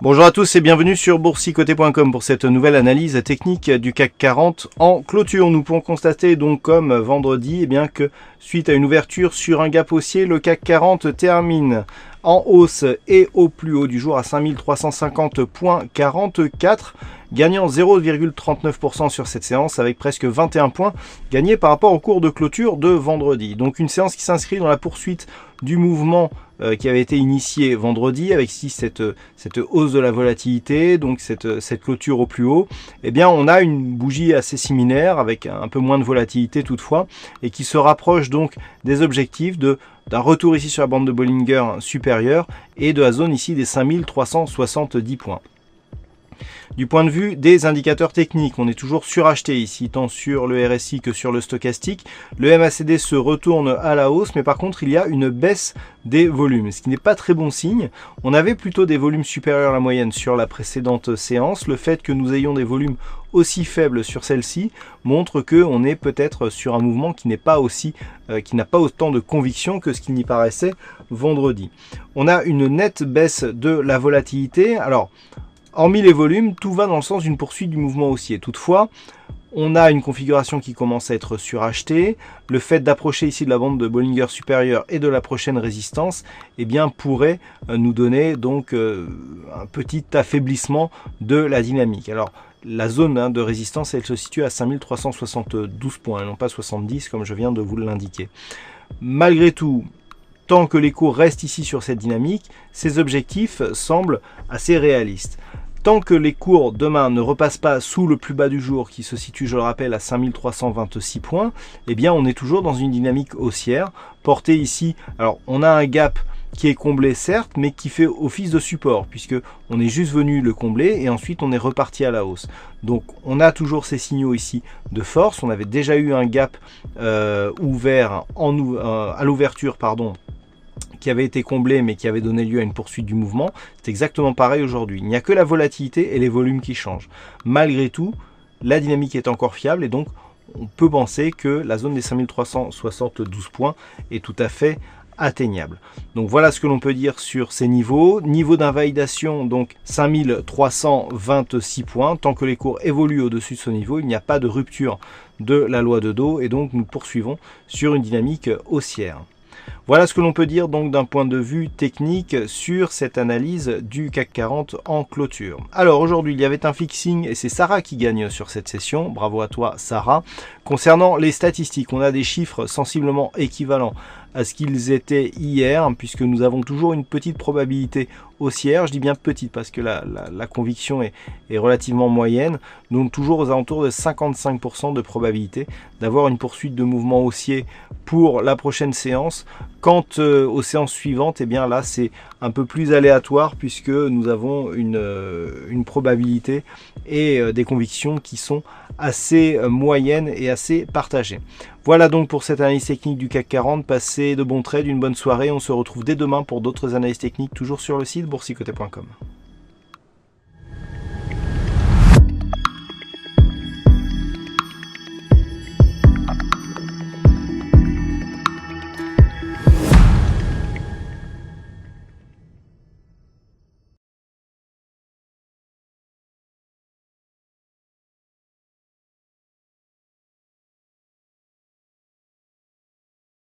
Bonjour à tous et bienvenue sur boursicoté.com pour cette nouvelle analyse technique du CAC 40 en clôture. Nous pouvons constater donc comme vendredi que suite à une ouverture sur un gap haussier, le CAC 40 termine en hausse et au plus haut du jour à 5350,44, gagnant 0,39% sur cette séance avec presque 21 points gagnés par rapport au cours de clôture de vendredi. Donc une séance qui s'inscrit dans la poursuite du mouvement qui avait été initié vendredi avec ici cette hausse de la volatilité, donc cette clôture au plus haut. On a une bougie assez similaire avec un peu moins de volatilité toutefois et qui se rapproche donc des objectifs d'un retour ici sur la bande de Bollinger supérieure et de la zone ici des 5370 points. Du point de vue des indicateurs techniques, on est toujours suracheté ici, tant sur le RSI que sur le stochastique. Le MACD se retourne à la hausse, mais par contre, il y a une baisse des volumes, ce qui n'est pas très bon signe. On avait plutôt des volumes supérieurs à la moyenne sur la précédente séance. Le fait que nous ayons des volumes aussi faibles sur celle-ci montre qu'on est peut-être sur un mouvement qui n'a pas autant de conviction que ce qui n'y paraissait vendredi. On a une nette baisse de la volatilité. Alors, hormis les volumes, tout va dans le sens d'une poursuite du mouvement haussier. Toutefois, on a une configuration qui commence à être surachetée. Le fait d'approcher ici de la bande de Bollinger supérieure et de la prochaine résistance, pourrait nous donner donc un petit affaiblissement de la dynamique. Alors, la zone de résistance, elle se situe à 5372 points, et non pas 70 comme je viens de vous l'indiquer. Malgré tout, tant que les cours restent ici sur cette dynamique, ces objectifs semblent assez réalistes. Tant que les cours demain ne repassent pas sous le plus bas du jour qui se situe, je le rappelle, à 5326 points, on est toujours dans une dynamique haussière portée ici. Alors on a un gap qui est comblé certes, mais qui fait office de support puisque on est juste venu le combler et ensuite on est reparti à la hausse. Donc on a toujours ces signaux ici de force. On avait déjà eu un gap ouvert à l'ouverture, qui avait été comblé mais qui avait donné lieu à une poursuite du mouvement. C'est exactement pareil aujourd'hui. Il n'y a que la volatilité et les volumes qui changent. Malgré tout, la dynamique est encore fiable et donc on peut penser que la zone des 5372 points est tout à fait atteignable. Donc voilà ce que l'on peut dire sur ces niveaux. Niveau d'invalidation, donc 5326 points. Tant que les cours évoluent au-dessus de ce niveau, il n'y a pas de rupture de la loi de Dow et donc nous poursuivons sur une dynamique haussière. Voilà ce que l'on peut dire donc d'un point de vue technique sur cette analyse du CAC 40 en clôture. Alors aujourd'hui il y avait un fixing et c'est Sarah qui gagne sur cette session. Bravo à toi Sarah. Concernant les statistiques, on a des chiffres sensiblement équivalents à ce qu'ils étaient hier, puisque nous avons toujours une petite probabilité haussière. Je dis bien petite parce que la conviction est relativement moyenne, donc toujours aux alentours de 55% de probabilité d'avoir une poursuite de mouvement haussier pour la prochaine séance. Quant aux séances suivantes, là c'est un peu plus aléatoire puisque nous avons une probabilité et des convictions qui sont assez moyennes et assez partagées. Voilà donc pour cette analyse technique du CAC 40. Passez de bons trades, une bonne soirée. On se retrouve dès demain pour d'autres analyses techniques, toujours sur le site boursicoté.com.